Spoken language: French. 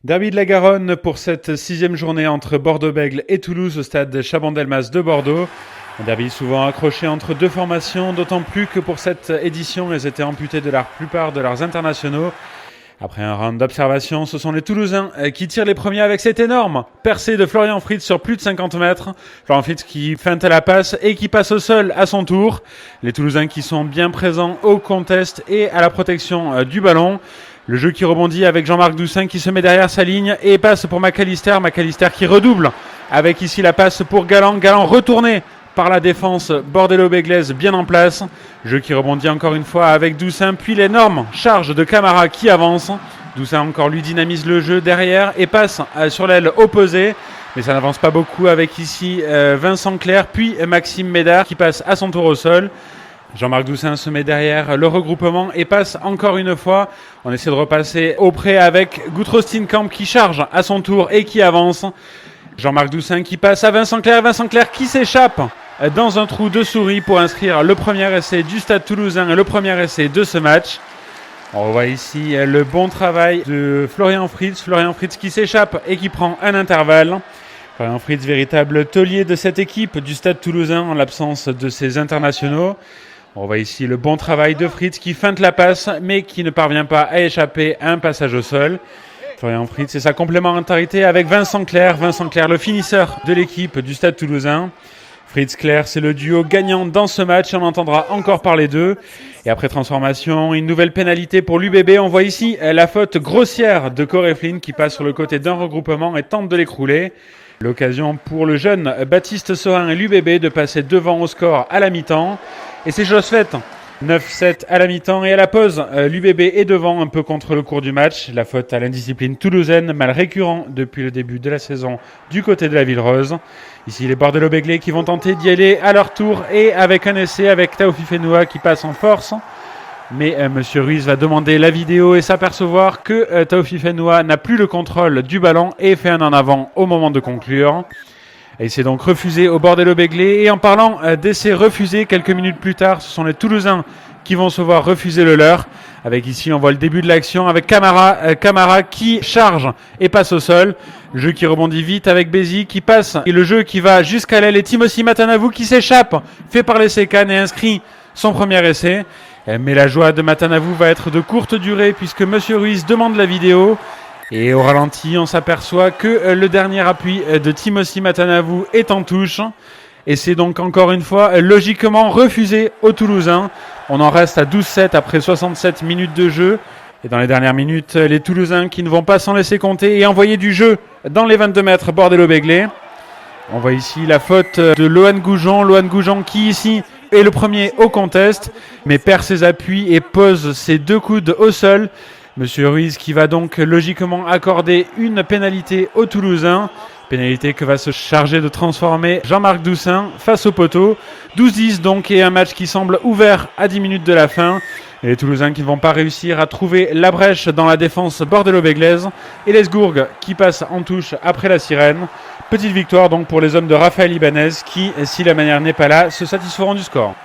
Derby de la Garonne pour cette 6e journée entre Bordeaux-Bègles et Toulouse au stade Chaban-Delmas de Bordeaux. Un derby souvent accroché entre deux formations, d'autant plus que pour cette édition, elles étaient amputées de la plupart de leurs internationaux. Après un round d'observation, ce sont les Toulousains qui tirent les premiers avec cette énorme percée de Florian Fritz sur plus de 50 mètres. Florian Fritz qui feinte à la passe et qui passe au sol à son tour. Les Toulousains qui sont bien présents au contest et à la protection du ballon. Le jeu qui rebondit avec Jean-Marc Doussin qui se met derrière sa ligne et passe pour McAllister. McAllister qui redouble avec ici la passe pour Galland. Galland retourné par la défense bordello-béglaise bien en place. Jeu qui rebondit encore une fois avec Doussin, puis l'énorme charge de Camara qui avance. Doussin encore lui dynamise le jeu derrière et passe sur l'aile opposée. Mais ça n'avance pas beaucoup avec ici Vincent Clerc, puis Maxime Médard qui passe à son tour au sol. Jean-Marc Doussin se met derrière le regroupement et passe encore une fois. On essaie de repasser auprès avec Guthro Steenkamp qui charge à son tour et qui avance. Jean-Marc Doussin qui passe à Vincent Clerc. Vincent Clerc qui s'échappe dans un trou de souris pour inscrire le premier essai du Stade Toulousain et le premier essai de ce match. On voit ici le bon travail de Florian Fritz. Florian Fritz qui s'échappe et qui prend un intervalle. Florian Fritz, véritable taulier de cette équipe du Stade Toulousain en l'absence de ses internationaux. On voit ici le bon travail de Fritz qui feinte la passe mais qui ne parvient pas à échapper à un passage au sol. Florian Fritz et sa complémentarité avec Vincent Clerc. Vincent Clerc, le finisseur de l'équipe du Stade Toulousain. Fritz-Clerc, c'est le duo gagnant dans ce match. On entendra encore parler d'eux. Et après transformation, une nouvelle pénalité pour l'UBB. On voit ici la faute grossière de Corey Flynn qui passe sur le côté d'un regroupement et tente de l'écrouler. L'occasion pour le jeune Baptiste Sorin et l'UBB de passer devant au score à la mi-temps. Et c'est chose faite. 9-7 à la mi-temps et à la pause, l'UBB est devant un peu contre le cours du match. La faute à l'indiscipline toulousaine, mal récurrent depuis le début de la saison du côté de la Ville Rose. Ici les Bordello-Béglés qui vont tenter d'y aller à leur tour et avec un essai avec Taofi Fenoua qui passe en force. Mais Monsieur Ruiz va demander la vidéo et s'apercevoir que Taofi Fenoua n'a plus le contrôle du ballon et fait un en avant au moment de conclure. Et c'est donc refusé au Bordello-Béglés. Et en parlant d'essais refusés, quelques minutes plus tard, ce sont les Toulousains qui vont se voir refuser le leur. Avec ici, on voit le début de l'action avec Camara qui charge et passe au sol. Le jeu qui rebondit vite avec Bézi qui passe. Et le jeu qui va jusqu'à l'aile et Timothy Matanavou qui s'échappe, fait par les Secan et inscrit son premier essai. Mais la joie de Matanavou va être de courte durée puisque Monsieur Ruiz demande la vidéo. Et au ralenti, on s'aperçoit que le dernier appui de Timothy Matanavou est en touche. Et c'est donc encore une fois logiquement refusé aux Toulousains. On en reste à 12-7 après 67 minutes de jeu. Et dans les dernières minutes, les Toulousains qui ne vont pas s'en laisser compter et envoyer du jeu dans les 22 mètres Bordello-Béglés. On voit ici la faute de Lohan Goujon. Lohan Goujon qui ici est le premier au contest, mais perd ses appuis et pose ses deux coudes au sol. Monsieur Ruiz qui va donc logiquement accorder une pénalité aux Toulousains. Pénalité que va se charger de transformer Jean-Marc Doussin face au poteau. 12-10 donc et un match qui semble ouvert à 10 minutes de la fin. Et les Toulousains qui ne vont pas réussir à trouver la brèche dans la défense bordello-béglaise. Et l'Esgourg qui passe en touche après la sirène. Petite victoire donc pour les hommes de Raphaël Ibanez qui, si la manière n'est pas là, se satisferont du score.